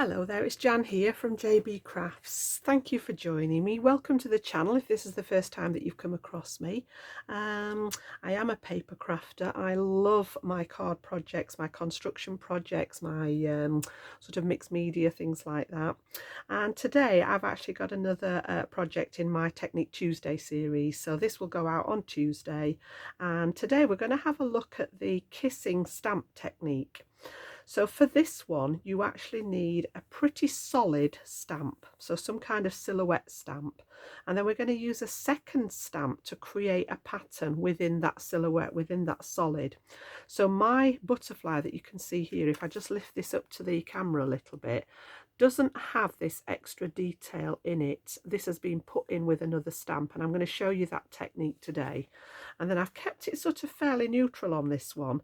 Hello there, it's Jan here from JB Crafts. Thank you for joining me. Welcome to the channel if this is the first time that you've come across me. I am a paper crafter. I love my card projects, my construction projects, my sort of mixed media, things like that. And today I've actually got another project in my Technique Tuesday series. So this will go out on Tuesday. And today we're going to have a look at the kissing stamp technique. So for this one, you actually need a pretty solid stamp, so some kind of silhouette stamp. And then we're going to use a second stamp to create a pattern within that silhouette, within that solid. So my butterfly that you can see here, if I just lift this up to the camera a little bit, doesn't have this extra detail in it. This has been put in with another stamp, and I'm going to show you that technique today. And then I've kept it sort of fairly neutral on this one.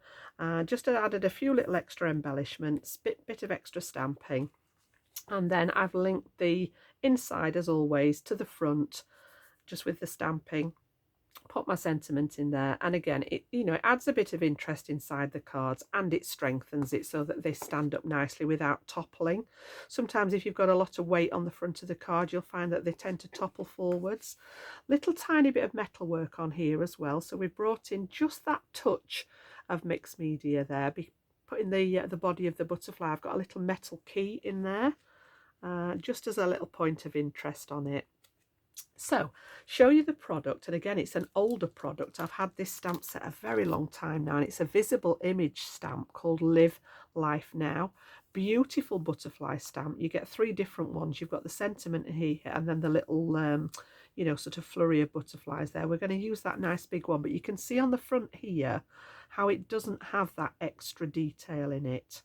Just added a few little extra embellishments, bit of extra stamping, and then I've linked the inside as always to the front just with the stamping. Put my sentiment in there, and again it adds a bit of interest inside the cards, and it strengthens it so that they stand up nicely without toppling. Sometimes if you've got a lot of weight on the front of the card, you'll find that they tend to topple forwards. Little tiny bit of metal work on here as well, so we've brought in just that touch of mixed media there. Putting the body of the butterfly, I've got a little metal key in there, just as a little point of interest on it. So, show you the product, and again it's an older product. I've had this stamp set a very long time now, and it's a visible image stamp called Live Life Now. Beautiful butterfly stamp. You get 3 different ones. You've got the sentiment here, and then the little sort of flurry of butterflies there. We're going to use that nice big one, but you can see on the front here how it doesn't have that extra detail in it.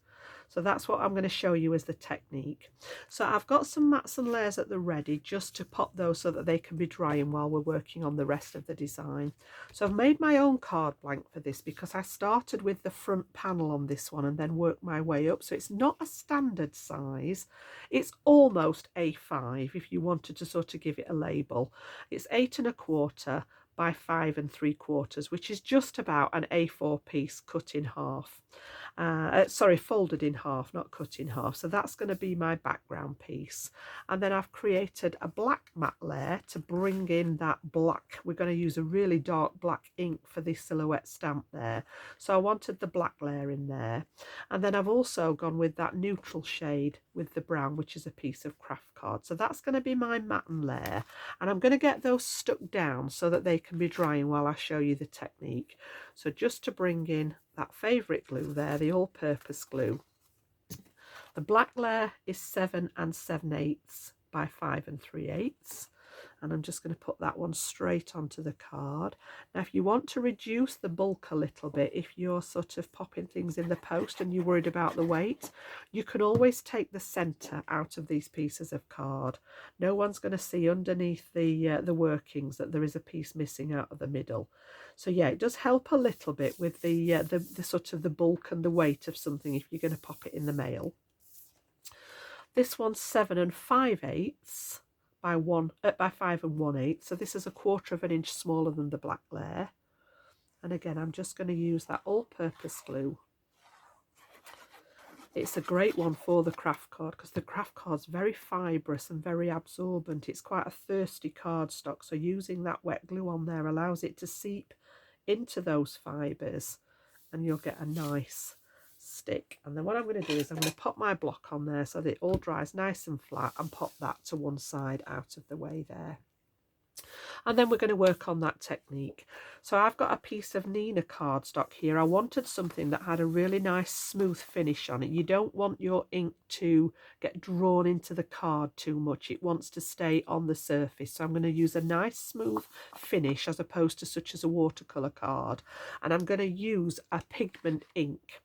So that's what I'm going to show you as the technique. So I've got some mats and layers at the ready just to pop those so that they can be drying while we're working on the rest of the design. So I've made my own card blank for this because I started with the front panel on this one and then worked my way up. So it's not a standard size. It's almost A5 if you wanted to sort of give it a label. It's 8 1/4 by 5 3/4, which is just about an A4 piece cut in half. Folded in half, not cut in half. So that's going to be my background piece. And then I've created a black matte layer to bring in that black. We're going to use a really dark black ink for this silhouette stamp there. So I wanted the black layer in there. And then I've also gone with that neutral shade with the brown, which is a piece of craft card. So that's going to be my matte layer. And I'm going to get those stuck down so that they can be drying while I show you the technique. So just to bring in that favourite glue there, the all-purpose glue. The black layer is 7 7/8 by 5 3/8, and I'm just going to put that one straight onto the card. Now if you want to reduce the bulk a little bit, if you're sort of popping things in the post and you're worried about the weight, you can always take the centre out of these pieces of card. No one's going to see underneath the workings that there is a piece missing out of the middle. So yeah, it does help a little bit with the sort of the bulk and the weight of something if you're going to pop it in the mail. This one's 7 5/8 by 5 1/8, so this is 1/4 of an inch smaller than the black layer. And again, I'm just going to use that all-purpose glue. It's a great one for the craft card because the craft card's very fibrous and very absorbent. It's quite a thirsty cardstock, so using that wet glue on there allows it to seep into those fibres, and you'll get a nice stick. And then what I'm going to do is I'm going to pop my block on there so that it all dries nice and flat, and pop that to one side out of the way there. And then we're going to work on that technique. So I've got a piece of Nina cardstock here. I wanted something that had a really nice smooth finish on it. You don't want your ink to get drawn into the card too much. It wants to stay on the surface. So I'm going to use a nice smooth finish as opposed to such as a watercolor card. And I'm going to use a pigment ink.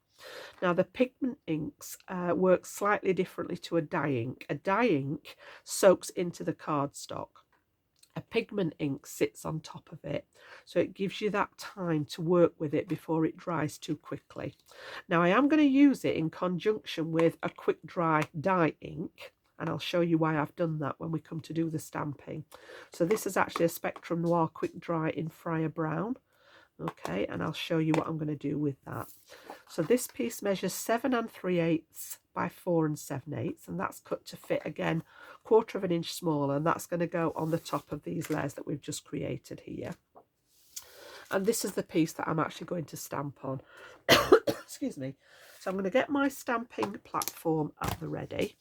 Now the pigment inks work slightly differently to a dye ink. A dye ink soaks into the cardstock. A pigment ink sits on top of it, so it gives you that time to work with it before it dries too quickly. Now I am going to use it in conjunction with a quick dry dye ink, and I'll show you why I've done that when we come to do the stamping. So this is actually a Spectrum Noir quick dry in Friar Brown. Okay, and I'll show you what I'm going to do with that. So this piece measures 7 3/8 by 4 7/8, and that's cut to fit again 1/4 of an inch smaller, and that's going to go on the top of these layers that we've just created here. And this is the piece that I'm actually going to stamp on. Excuse me. So I'm going to get my stamping platform at the ready.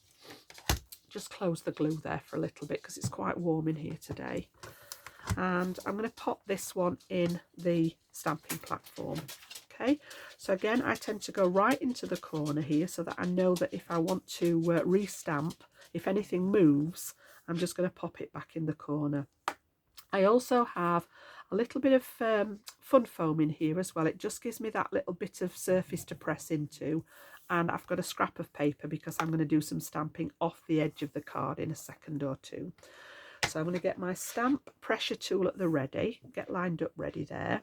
Just close the glue there for a little bit because it's quite warm in here today. And I'm going to pop this one in the stamping platform. Okay, so again, I tend to go right into the corner here so that I know that if I want to restamp, if anything moves, I'm just going to pop it back in the corner. I also have a little bit of fun foam in here as well. It just gives me that little bit of surface to press into. And I've got a scrap of paper because I'm going to do some stamping off the edge of the card in a second or two. So I'm going to get my stamp pressure tool at the ready, get lined up ready there.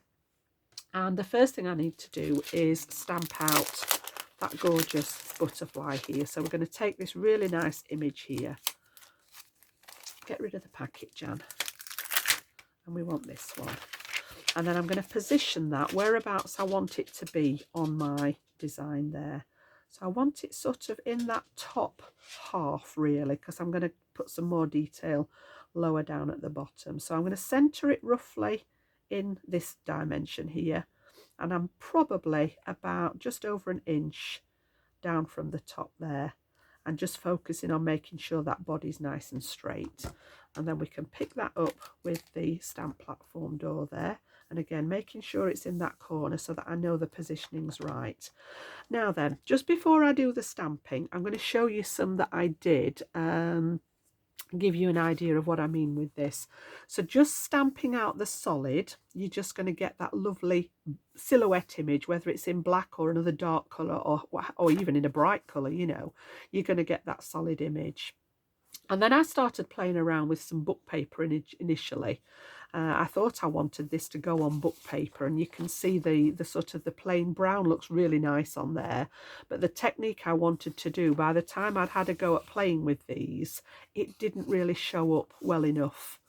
And the first thing I need to do is stamp out that gorgeous butterfly here. So we're going to take this really nice image here. Get rid of the packet, Jan. And we want this one. And then I'm going to position that whereabouts I want it to be on my design there. So I want it sort of in that top half really, because I'm going to put some more detail lower down at the bottom. So I'm going to center it roughly in this dimension here, and I'm probably about just over an inch down from the top there, and just focusing on making sure that body's nice and straight. And then we can pick that up with the stamp platform door there, and again making sure it's in that corner so that I know the positioning's right. Now then, just before I do the stamping, I'm going to show you some that I did, give you an idea of what I mean with this. So just stamping out the solid, you're just going to get that lovely silhouette image, whether it's in black or another dark colour, or even in a bright colour, you know, you're going to get that solid image. And then I started playing around with some book paper initially. I thought I wanted this to go on book paper, and you can see the sort of the plain brown looks really nice on there. But the technique I wanted to do, by the time I'd had a go at playing with these, it didn't really show up well enough.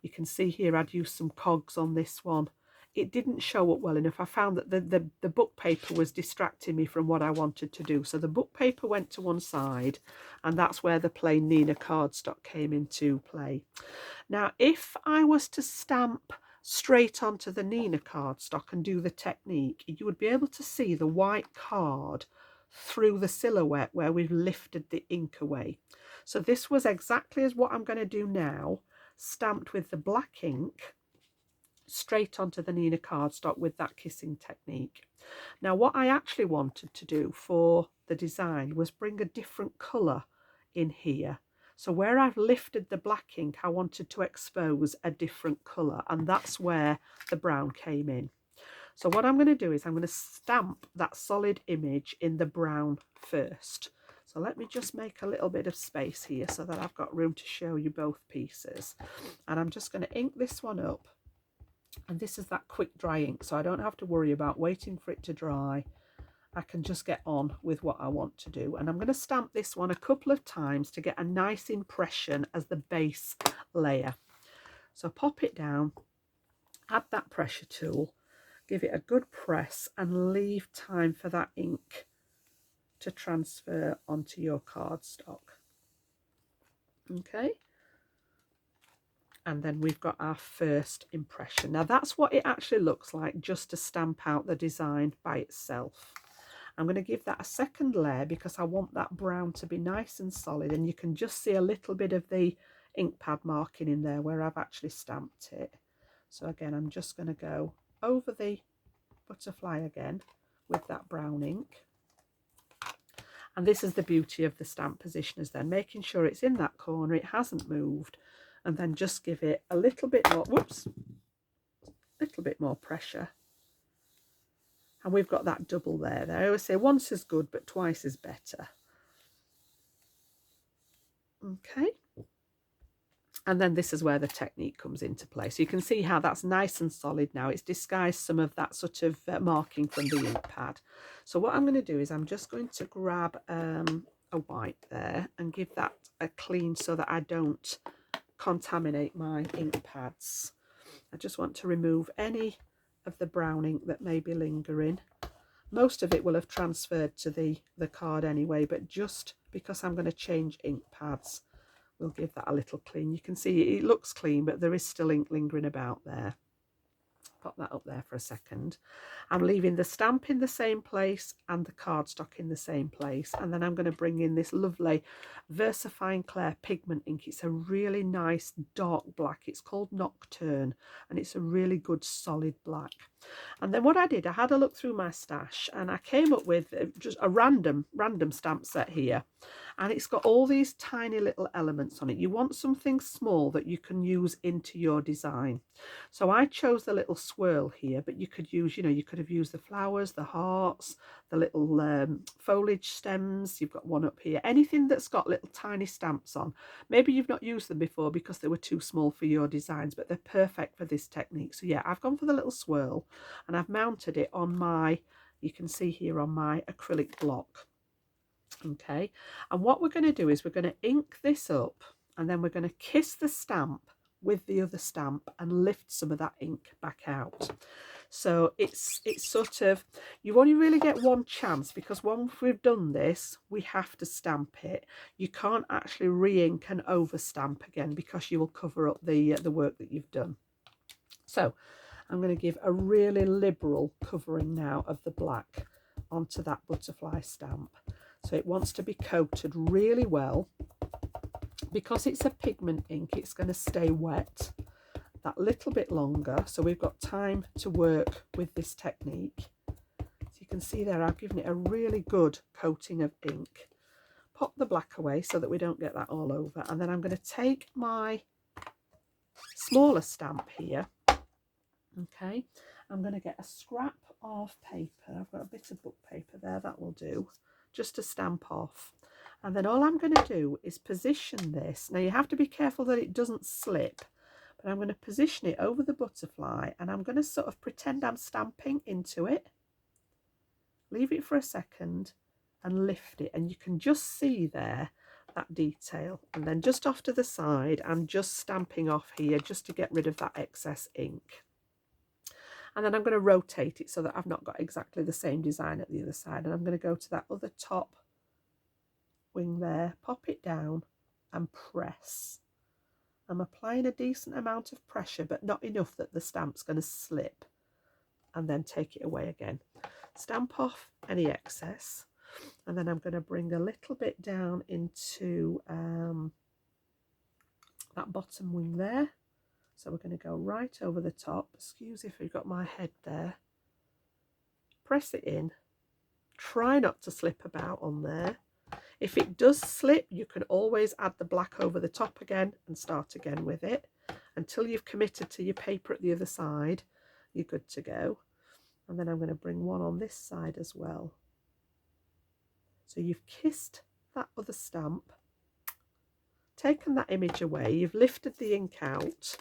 You can see here I'd used some cogs on this one. It didn't show up well enough. I found that the book paper was distracting me from what I wanted to do. So the book paper went to one side, and that's where the plain Neenah cardstock came into play. Now, if I was to stamp straight onto the Neenah cardstock and do the technique, you would be able to see the white card through the silhouette where we've lifted the ink away. So this was exactly as what I'm going to do now, stamped with the black ink straight onto the Neenah cardstock with that kissing technique. Now, what I actually wanted to do for the design was bring a different colour in here. So where I've lifted the black ink, I wanted to expose a different colour, and that's where the brown came in. So what I'm going to do is I'm going to stamp that solid image in the brown first. So let me just make a little bit of space here so that I've got room to show you both pieces. And I'm just going to ink this one up. And this is that quick dry ink, so I don't have to worry about waiting for it to dry. I can just get on with what I want to do. And I'm going to stamp this one a couple of times to get a nice impression as the base layer. So pop it down, add that pressure tool, give it a good press, and leave time for that ink to transfer onto your cardstock. Okay. And then we've got our first impression. Now that's what it actually looks like just to stamp out the design by itself. I'm going to give that a second layer because I want that brown to be nice and solid, and you can just see a little bit of the ink pad marking in there where I've actually stamped it. So again, I'm just going to go over the butterfly again with that brown ink. And this is the beauty of the stamp positioners then, making sure it's in that corner, it hasn't moved, and then just give it a little bit more, little bit more pressure. And we've got that double there. I always say once is good, but twice is better. Okay. And then this is where the technique comes into play. So you can see how that's nice and solid now. It's disguised some of that sort of marking from the ink pad. So what I'm going to do is I'm just going to grab a white there and give that a clean so that I don't contaminate my ink pads. I just want to remove any of the brown ink that may be lingering. most of it will have transferred to the card anyway, but just because I'm going to change ink pads, we'll give that a little clean. You can see it looks clean, but there is still ink lingering about there. Pop that up there for a second. I'm leaving the stamp in the same place and the cardstock in the same place, and then I'm going to bring in this lovely VersaFine Clair pigment ink. It's a really nice dark black. It's called Nocturne, and it's a really good solid black. And then what I did, I had a look through my stash and I came up with just a random stamp set here, and it's got all these tiny little elements on it. You want something small that you can use into your design. So I chose the little swirl here, but you could use, you could have used the flowers, the hearts, the little foliage stems. You've got one up here. Anything that's got little tiny stamps on. Maybe you've not used them before because they were too small for your designs, but they're perfect for this technique. So yeah, I've gone for the little swirl and I've mounted it on my, you can see here, on my acrylic block. Okay, and what we're going to do is we're going to ink this up, and then we're going to kiss the stamp with the other stamp and lift some of that ink back out. So it's sort of, you only really get one chance, because once we've done this, we have to stamp it. You can't actually re-ink and over stamp again, because you will cover up the work that you've done. So I'm going to give a really liberal covering now of the black onto that butterfly stamp. So it wants to be coated really well. Because it's a pigment ink, it's going to stay wet that little bit longer, so we've got time to work with this technique. So you can see there, I've given it a really good coating of ink. Pop the black away so that we don't get that all over, and then I'm going to take my smaller stamp here. Okay, I'm going to get a scrap of paper. I've got a bit of book paper there, that will do, just to stamp off. And then all I'm going to do is position this. Now you have to be careful that it doesn't slip, but I'm going to position it over the butterfly, and I'm going to sort of pretend I'm stamping into it. Leave it for a second and lift it, and you can just see there that detail. And then just off to the side, I'm just stamping off here just to get rid of that excess ink. And then I'm going to rotate it so that I've not got exactly the same design at the other side. And I'm going to go to that other top wing there, pop it down and press. I'm applying a decent amount of pressure, but not enough that the stamp's going to slip, and then take it away again. Stamp off any excess, and then I'm going to bring a little bit down into that bottom wing there. So we're going to go right over the top. Excuse if you've got my head there. Press it in. Try not to slip about on there. If it does slip, you can always add the black over the top again and start again with it. Until you've committed to your paper at the other side, you're good to go. And then I'm going to bring one on this side as well. So you've kissed that other stamp, taken that image away, you've lifted the ink out,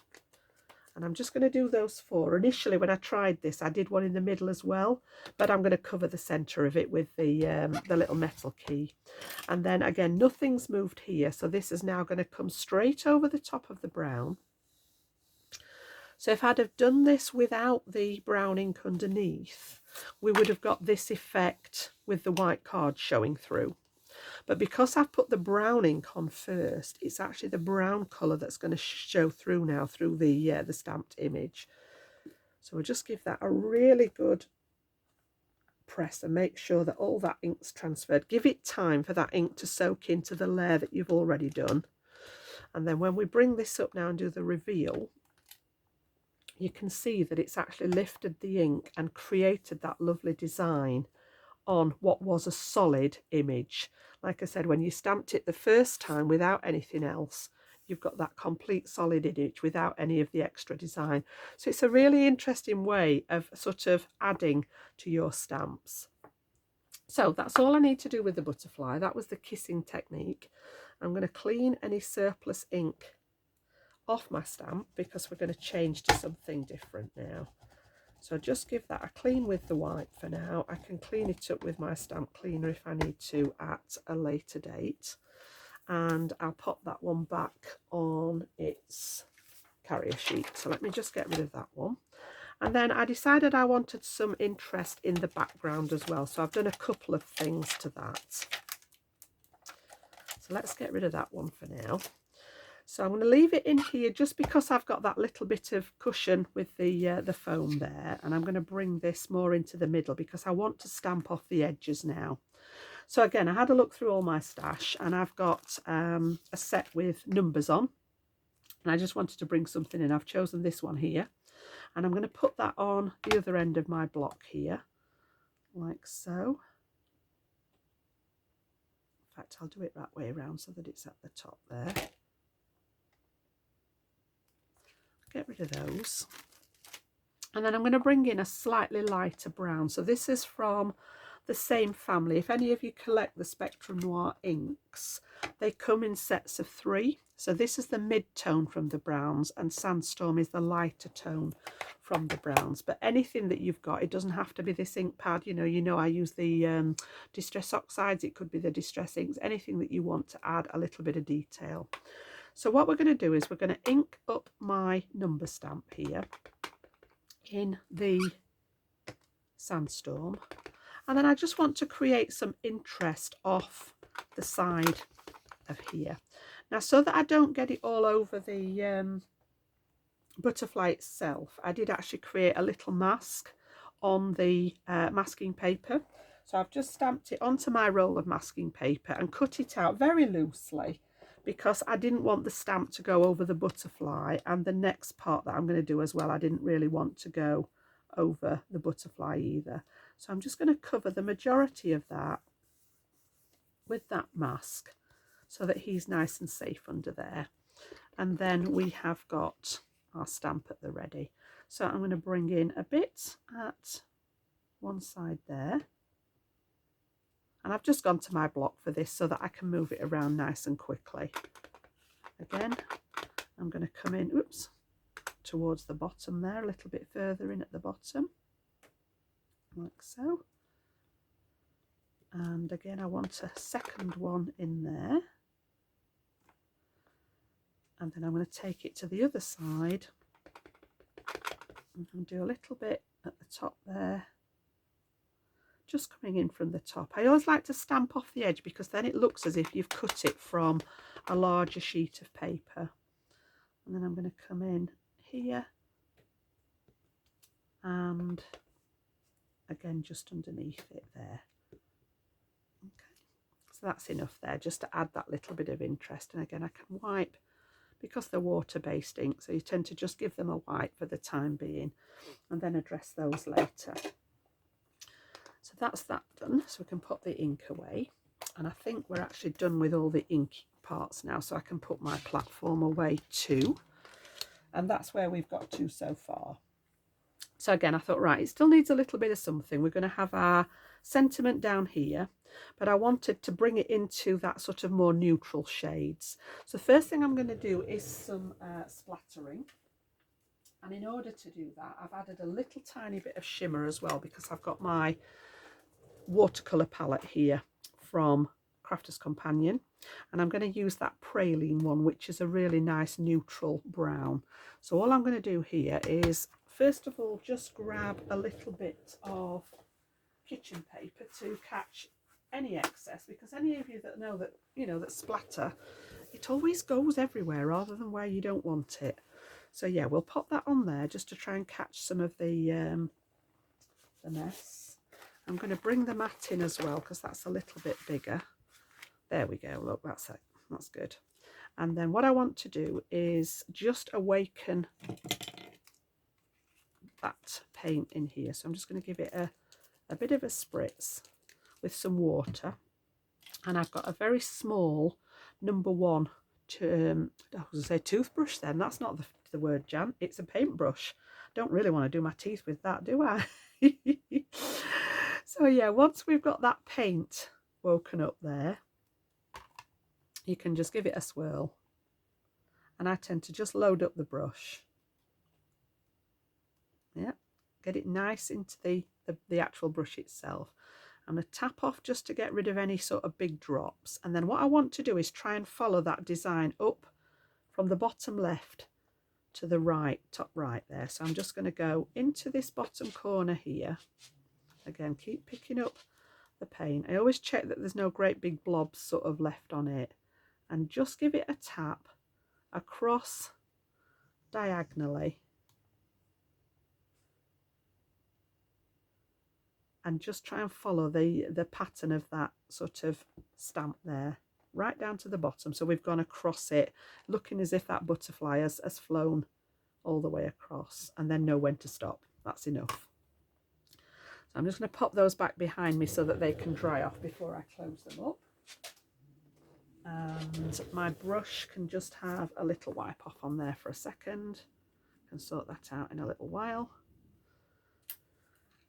and I'm just going to do those four. Initially, when I tried this, I did one in the middle as well, but I'm going to cover the center of it with the little metal key. And then again, nothing's moved here, so this is now going to come straight over the top of the brown. So if I'd have done this without the brown ink underneath, we would have got this effect with the white card showing through. But because I've put the brown ink on first, it's actually the brown colour that's going to show through now through the stamped image. So we'll just give that a really good press and make sure that all that ink's transferred. Give it time for that ink to soak into the layer that you've already done. And then when we bring this up now and do the reveal, you can see that it's actually lifted the ink and created that lovely design on what was a solid image. Like I said, when you stamped it the first time without anything else, you've got that complete solid image without any of the extra design. So it's a really interesting way of sort of adding to your stamps. So that's all I need to do with the butterfly. That was the kissing technique. I'm going to clean any surplus ink off my stamp because we're going to change to something different now. So just give that a clean with the white for now. I can clean it up with my stamp cleaner if I need to at a later date. And I'll pop that one back on its carrier sheet. So let me just get rid of that one. And then I decided I wanted some interest in the background as well, so I've done a couple of things to that. So let's get rid of that one for now. So I'm going to leave it in here just because I've got that little bit of cushion with the foam there, and I'm going to bring this more into the middle because I want to stamp off the edges now. So again, I had a look through all my stash, and I've got a set with numbers on, and I just wanted to bring something in. I've chosen this one here, and I'm going to put that on the other end of my block here, like so. In fact, I'll do it that way around so that it's at the top there. Get rid of those. And then I'm going to bring in a slightly lighter brown. So this is from the same family. If any of you collect the Spectrum Noir inks, they come in sets of 3. So this is the mid-tone from the browns, and Sandstorm is the lighter tone from the browns. But anything that you've got, it doesn't have to be this ink pad. You know I use the Distress Oxides. It could be the Distress inks, anything that you want to add a little bit of detail. So what we're going to do is we're going to ink up my number stamp here in the Sandstorm, and then I just want to create some interest off the side of here. Now, so that I don't get it all over the butterfly itself, I did actually create a little mask on the masking paper. So I've just stamped it onto my roll of masking paper and cut it out very loosely, because I didn't want the stamp to go over the butterfly, and the next part that I'm going to do as well, I didn't really want to go over the butterfly either. So I'm just going to cover the majority of that with that mask so that he's nice and safe under there. And then we have got our stamp at the ready. So I'm going to bring in a bit at one side there. And I've just gone to my block for this so that I can move it around nice and quickly. Again, I'm going to come in, oops, towards the bottom there, a little bit further in at the bottom, like so. And again, I want a second one in there. And then I'm going to take it to the other side and do a little bit at the top there. Just coming in from the top. I always like to stamp off the edge because then it looks as if you've cut it from a larger sheet of paper. And then I'm going to come in here and again just underneath it there. Okay, so that's enough there just to add that little bit of interest. And again, I can wipe, because they're water-based ink, so you tend to just give them a wipe for the time being and then address those later. So that's that done, so we can put the ink away. And I think we're actually done with all the ink parts now, so I can put my platform away too. And that's where we've got to so far. So again, I thought, right, it still needs a little bit of something. We're going to have our sentiment down here, but I wanted to bring it into that sort of more neutral shades. So the first thing I'm going to do is some splattering. And in order to do that, I've added a little tiny bit of shimmer as well, because I've got my watercolor palette here from Crafter's Companion, and I'm going to use that praline one, which is a really nice neutral brown. So all I'm going to do here is, first of all, just grab a little bit of kitchen paper to catch any excess, because any of you that know that, that splatter, it always goes everywhere rather than where you don't want it. So yeah, we'll pop that on there just to try and catch some of the mess. I'm going to bring the mat in as well, because that's a little bit bigger. There we go, look, that's it, that's good. And then what I want to do is just awaken that paint in here. So I'm just going to give it a bit of a spritz with some water. And I've got a very small #1, I was going to say toothbrush then, that's not the word, Jan, it's a paintbrush. Don't really want to do my teeth with that, do I? So yeah, once we've got that paint woken up there, you can just give it a swirl. And I tend to just load up the brush. Yeah, get it nice into the actual brush itself. I'm going to tap off just to get rid of any sort of big drops. And then what I want to do is try and follow that design up from the bottom left to the right, top right there. So I'm just going to go into this bottom corner here. Again, keep picking up the paint. I always check that there's no great big blobs sort of left on it, and just give it a tap across diagonally, and just try and follow the pattern of that sort of stamp there right down to the bottom. So we've gone across it, looking as if that butterfly has flown all the way across, and then know when to stop. That's enough. So I'm just going to pop those back behind me so that they can dry off before I close them up. And my brush can just have a little wipe off on there for a second. I can sort that out in a little while.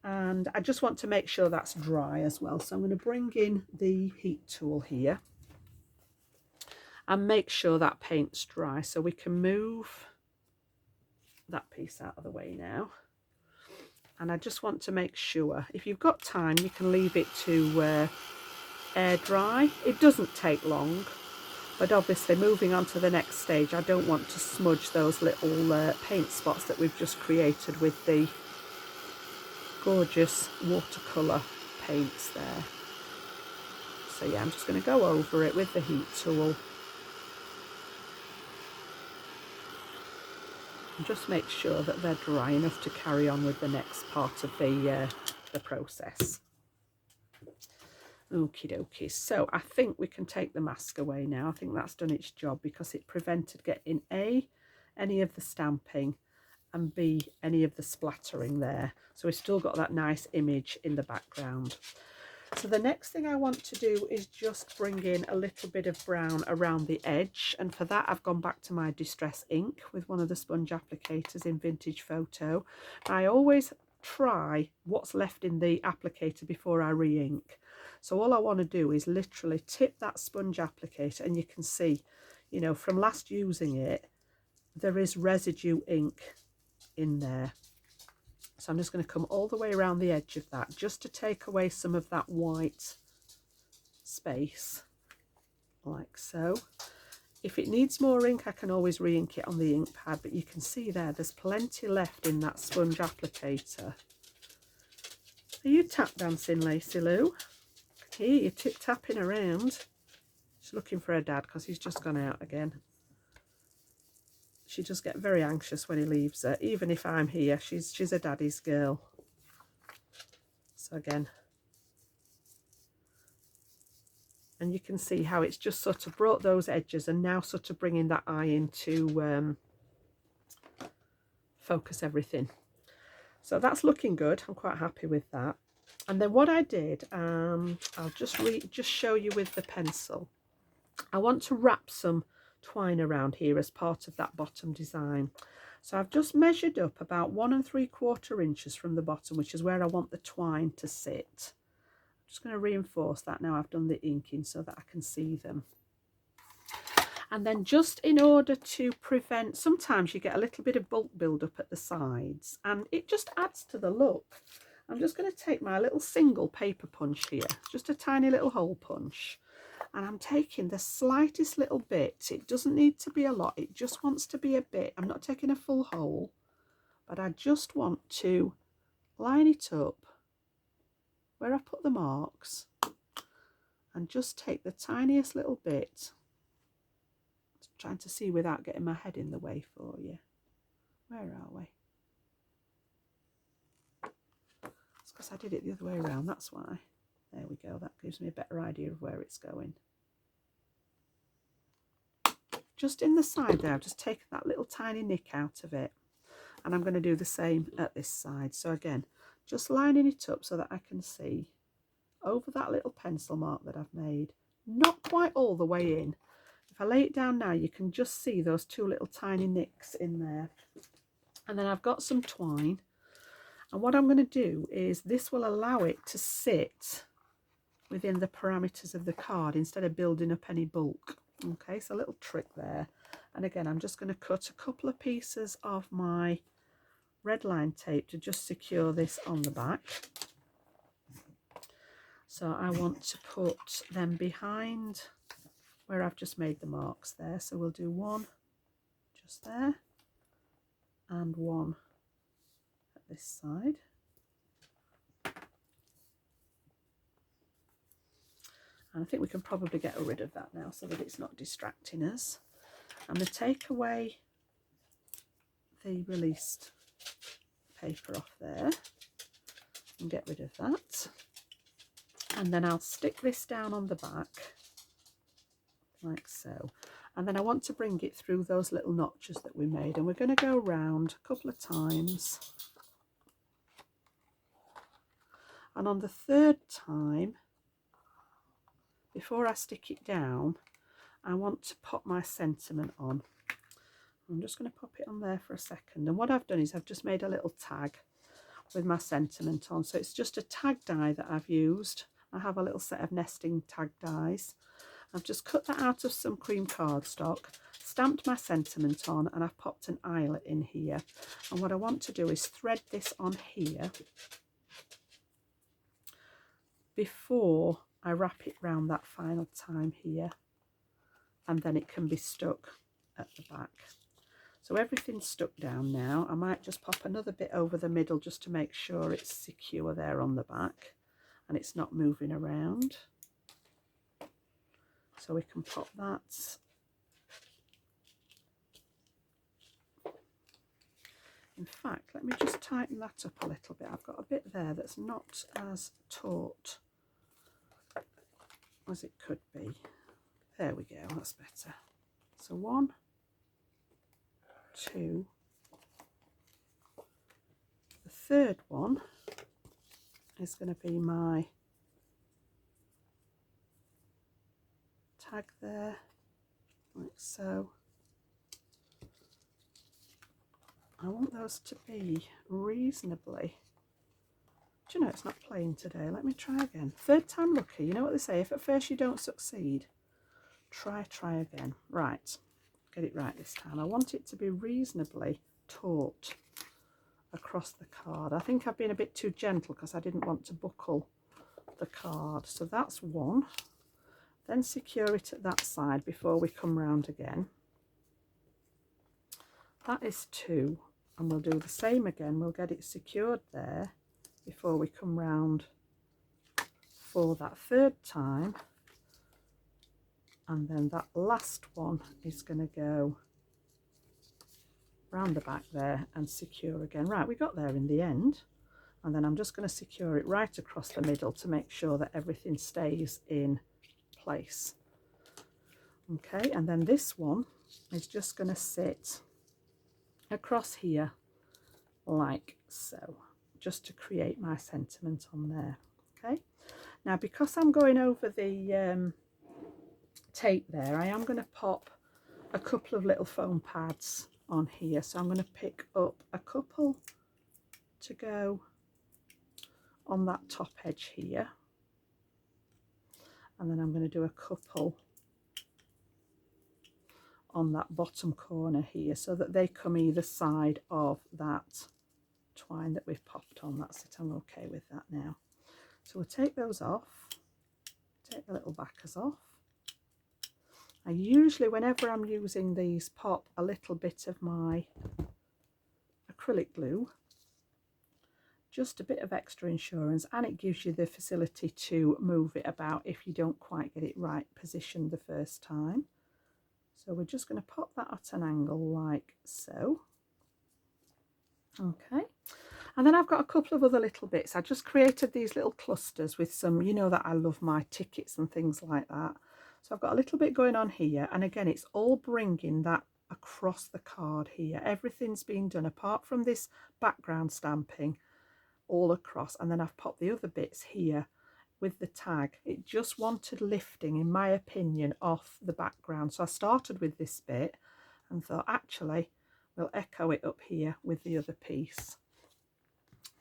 And I just want to make sure that's dry as well. So I'm going to bring in the heat tool here and make sure that paint's dry. So we can move that piece out of the way now. And I just want to make sure, if you've got time, you can leave it to air dry. It doesn't take long, but obviously moving on to the next stage, I don't want to smudge those little paint spots that we've just created with the gorgeous watercolor paints there. So yeah, I'm just going to go over it with the heat tool and just make sure that they're dry enough to carry on with the next part of the process. Okie dokie. So I think we can take the mask away now. I think that's done its job because it prevented getting A, any of the stamping, and B, any of the splattering there. So we've still got that nice image in the background. So the next thing I want to do is just bring in a little bit of brown around the edge, and for that I've gone back to my distress ink with one of the sponge applicators in Vintage Photo. I always try what's left in the applicator before I re-ink. So all I want to do is literally tip that sponge applicator, and you can see, you know, from last using it, there is residue ink in there. So I'm just going to come all the way around the edge of that just to take away some of that white space, like so. If it needs more ink, I can always re-ink it on the ink pad, but you can see there's plenty left in that sponge applicator. Are you tap dancing, Lacey Lou? Here, you're tip-tapping around. She's looking for her dad because he's just gone out again. She just gets very anxious when he leaves her. Even if I'm here, she's a daddy's girl. So again, and you can see how it's just sort of brought those edges and now sort of bringing that eye into focus everything. So that's looking good. I'm quite happy with that. And then what I did, I'll just show you with the pencil. I want to wrap some twine around here as part of that bottom design. So I've just measured up about 1 3/4 inches from the bottom, which is where I want the twine to sit. I'm just going to reinforce that now I've done the inking so that I can see them. And then just in order to prevent, sometimes you get a little bit of bulk build-up at the sides and it just adds to the look. I'm just going to take my little single paper punch here, just a tiny little hole punch. And I'm taking the slightest little bit. It doesn't need to be a lot. It just wants to be a bit. I'm not taking a full hole, but I just want to line it up where I put the marks and just take the tiniest little bit. I'm trying to see without getting my head in the way for you. Where are we? It's because I did it the other way around, that's why. There we go. That gives me a better idea of where it's going. Just in the side there, I've just taken that little tiny nick out of it, and I'm going to do the same at this side. So again, just lining it up so that I can see over that little pencil mark that I've made, not quite all the way in. If I lay it down now, you can just see those 2 little tiny nicks in there. And then I've got some twine, and what I'm going to do is this will allow it to sit within the parameters of the card instead of building up any bulk. Okay, so a little trick there. And again, I'm just going to cut a couple of pieces of my red line tape to just secure this on the back. So I want to put them behind where I've just made the marks there. So we'll do one just there, and one at this side. And I think we can probably get rid of that now so that it's not distracting us. I'm going to take away the released paper off there and get rid of that. And then I'll stick this down on the back like so. And then I want to bring it through those little notches that we made, and we're going to go round a couple of times. And on the third time, before I stick it down, I want to pop my sentiment on. I'm just going to pop it on there for a second. And what I've done is I've just made a little tag with my sentiment on. So it's just a tag die that I've used. I have a little set of nesting tag dies. I've just cut that out of some cream cardstock, stamped my sentiment on, and I've popped an eyelet in here. And what I want to do is thread this on here before I wrap it round that final time here, and then it can be stuck at the back. So everything's stuck down now. I might just pop another bit over the middle just to make sure it's secure there on the back and it's not moving around. So we can pop that. In fact, let me just tighten that up a little bit. I've got a bit there that's not as taut as it could be. There we go, that's better. So 1, 2. The third one is going to be my tag there, like so. I want those to be reasonably, do you know, it's not playing today. Let me try again. Third time lucky. You know what they say, if at first you don't succeed, try again. Right, get it right this time. I want it to be reasonably taut across the card. I think I've been a bit too gentle because I didn't want to buckle the card. So that's 1. Then secure it at that side before we come round again. That is 2, and we'll do the same again. We'll get it secured there before we come round for that third time, and then that last one is going to go round the back there and secure again. Right, we got there in the end, and then I'm just going to secure it right across the middle to make sure that everything stays in place. Okay, and then this one is just going to sit across here like so, just to create my sentiment on there. Okay, now because I'm going over the tape there, I am going to pop a couple of little foam pads on here. So I'm going to pick up a couple to go on that top edge here, and then I'm going to do a couple on that bottom corner here so that they come either side of that twine that we've popped on. That's it, I'm okay with that now. So we'll take those off, take the little backers off. I usually, whenever I'm using these, pop a little bit of my acrylic glue, just a bit of extra insurance, and it gives you the facility to move it about if you don't quite get it right positioned the first time. So we're just going to pop that at an angle like so. Okay, and then I've got a couple of other little bits. I just created these little clusters with some, you know that I love my tickets and things like that. So I've got a little bit going on here, and again it's all bringing that across the card here. Everything's been done apart from this background stamping all across, and then I've popped the other bits here with the tag. It just wanted lifting, in my opinion, off the background. So I started with this bit and thought, actually, we'll echo it up here with the other piece.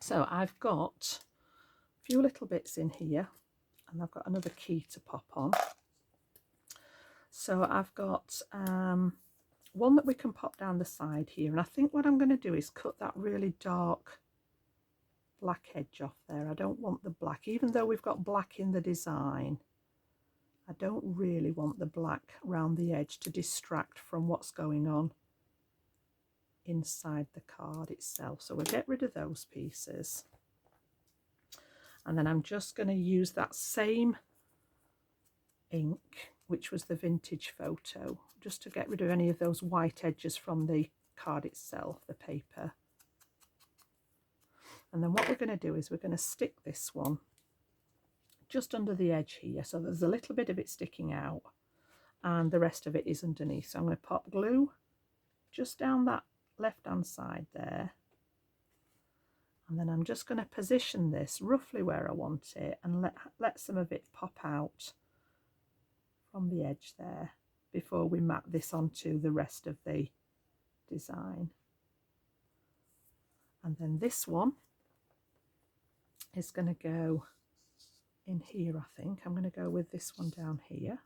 So I've got a few little bits in here, and I've got another key to pop on. So I've got one that we can pop down the side here, and I think what I'm going to do is cut that really dark black edge off there. I don't want the black, even though we've got black in the design. I don't really want the black around the edge to distract from what's going on inside the card itself. So we'll get rid of those pieces. And then I'm just going to use that same ink, which was the vintage photo, just to get rid of any of those white edges from the card itself, the paper. And then what we're going to do is we're going to stick this one just under the edge here, so there's a little bit of it sticking out and the rest of it is underneath. So I'm going to pop glue just down that left hand side there, and then I'm just going to position this roughly where I want it and let some of it pop out from the edge there before we map this onto the rest of the design. And then this one is going to go in here. I think I'm going to go with this one down here.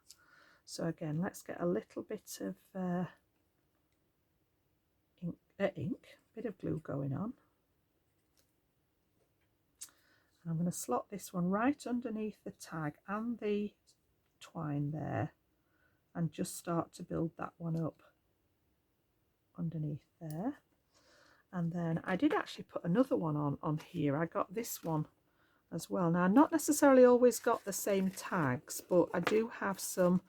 So again, let's get a little bit of bit of glue going on. And I'm going to slot this one right underneath the tag and the twine there, and just start to build that one up underneath there. And then I did actually put another one on here. I got this one as well. Now, I've not necessarily always got the same tags, but I do have some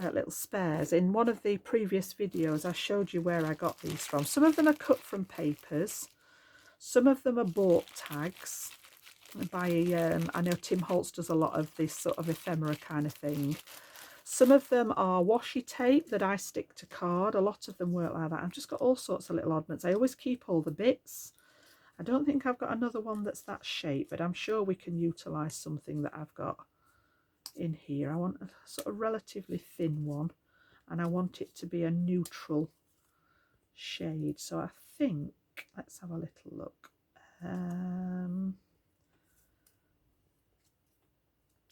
little spares. In one of the previous videos I showed you where I got these from. Some of them are cut from papers, some of them are bought tags by I know Tim Holtz does a lot of this sort of ephemera kind of thing. Some of them are washi tape that I stick to card. A lot of them work like that. I've just got all sorts of little oddments. I always keep all the bits. I don't think I've got another one that's that shape, but I'm sure we can utilise something that I've got in here. I want a sort of relatively thin one, and I want it to be a neutral shade. So I think, let's have a little look.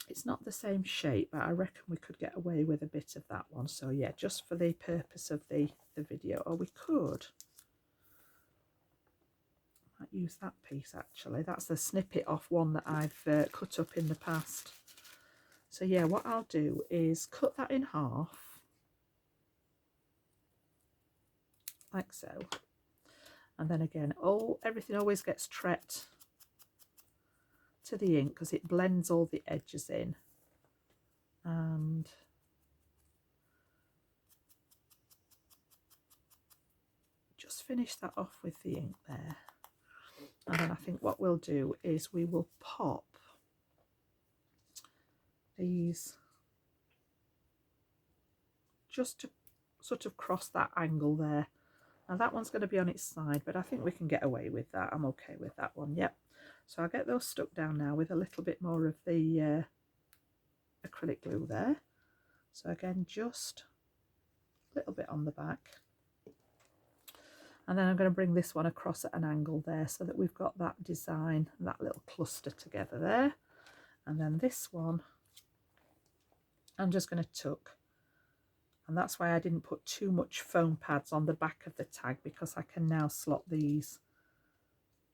It's not the same shape, but I reckon we could get away with a bit of that one. So yeah, just for the purpose of the video. Or we could use that piece actually. That's the snippet off one that I've cut up in the past. So yeah, what I'll do is cut that in half, like so. And then again, everything always gets tret to the ink because it blends all the edges in. And just finish that off with the ink there. And then I think what we'll do is we will pop these just to sort of cross that angle there. Now that one's going to be on its side, but I think we can get away with that. I'm okay with that one. Yep. So I'll get those stuck down now with a little bit more of the acrylic glue there. So again, just a little bit on the back. And then I'm going to bring this one across at an angle there so that we've got that design, that little cluster together there. And then this one, I'm just going to tuck. And that's why I didn't put too much foam pads on the back of the tag, because I can now slot these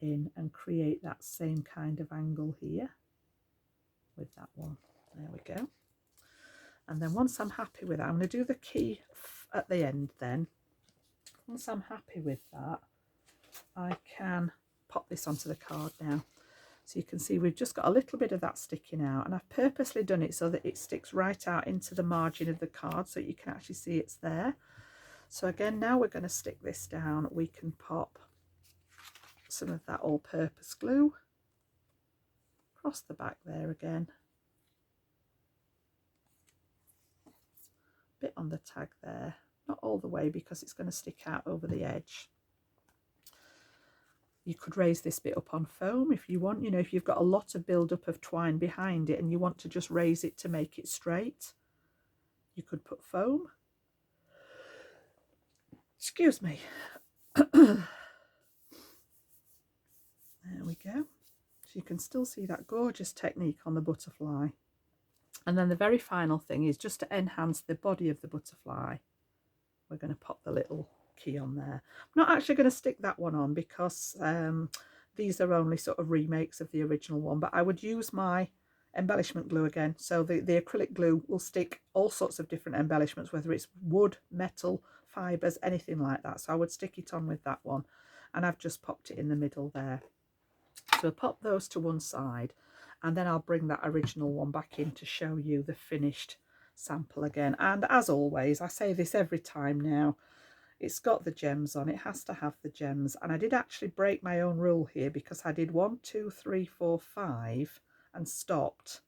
in and create that same kind of angle here with that one. There we go. And then once I'm happy with that, I'm going to do the key at the end then. Once I'm happy with that, I can pop this onto the card now. So you can see we've just got a little bit of that sticking out, and I've purposely done it so that it sticks right out into the margin of the card so you can actually see it's there. So again, now we're going to stick this down. We can pop some of that all-purpose glue across the back there again. Bit on the tag there. Not all the way because it's going to stick out over the edge. You could raise this bit up on foam if you want, you know, if you've got a lot of build-up of twine behind it and you want to just raise it to make it straight, you could put foam. Excuse me. There we go. So you can still see that gorgeous technique on the butterfly. And then the very final thing is just to enhance the body of the butterfly. We're going to pop the little key on there. I'm not actually going to stick that one on because these are only sort of remakes of the original one, but I would use my embellishment glue again. So the acrylic glue will stick all sorts of different embellishments, whether it's wood, metal, fibres, anything like that. So I would stick it on with that one, and I've just popped it in the middle there. So I'll pop those to one side, and then I'll bring that original one back in to show you the finished sample again. And as always, I say this every time now, it's got the gems on, it has to have the gems. And I did actually break my own rule here, because I did 1, 2, 3, 4, 5 and stopped.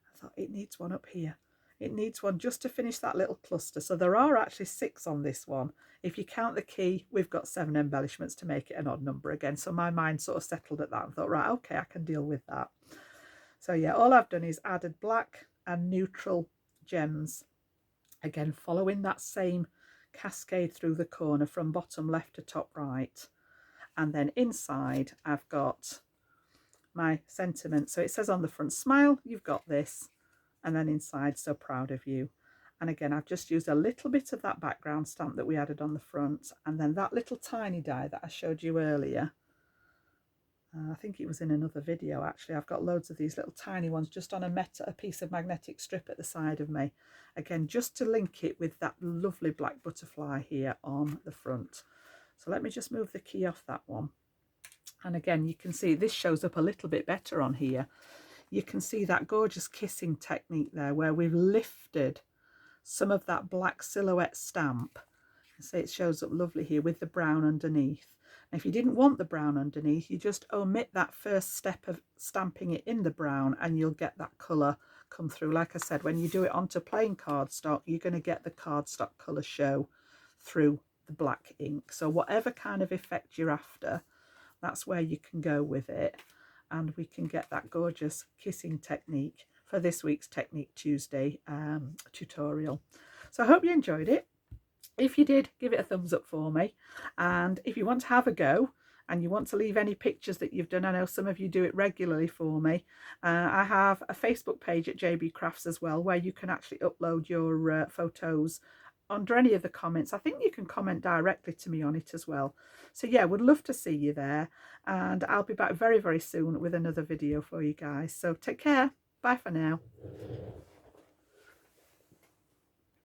I thought it needs one up here, it needs one just to finish that little cluster. So there are actually 6 on this one. If you count the key, we've got 7 embellishments to make it an odd number again. So my mind sort of settled at that and thought, right, okay, I can deal with that. So yeah, all I've done is added black and neutral gems, again following that same cascade through the corner from bottom left to top right. And then inside I've got my sentiment. So it says on the front, smile, you've got this. And then inside, so proud of you. And again, I've just used a little bit of that background stamp that we added on the front, and then that little tiny die that I showed you earlier. I think it was in another video actually. I've got loads of these little tiny ones just on a piece of magnetic strip at the side of me. Again, just to link it with that lovely black butterfly here on the front. So let me just move the key off that one. And again, you can see this shows up a little bit better on here. You can see that gorgeous kissing technique there, where we've lifted some of that black silhouette stamp. You see it shows up lovely here with the brown underneath. And if you didn't want the brown underneath, you just omit that first step of stamping it in the brown, and you'll get that colour come through. Like I said, when you do it onto plain cardstock, you're going to get the cardstock colour show through the black ink. So whatever kind of effect you're after, that's where you can go with it. And we can get that gorgeous kissing technique for this week's Technique Tuesday tutorial. So I hope you enjoyed it. If you did, give it a thumbs up for me. And if you want to have a go and you want to leave any pictures that you've done, I know some of you do it regularly for me. I have a Facebook page at JB Crafts as well, where you can actually upload your photos under any of the comments. I think you can comment directly to me on it as well. So yeah, would love to see you there, and I'll be back very, very soon with another video for you guys. So take care. Bye for now.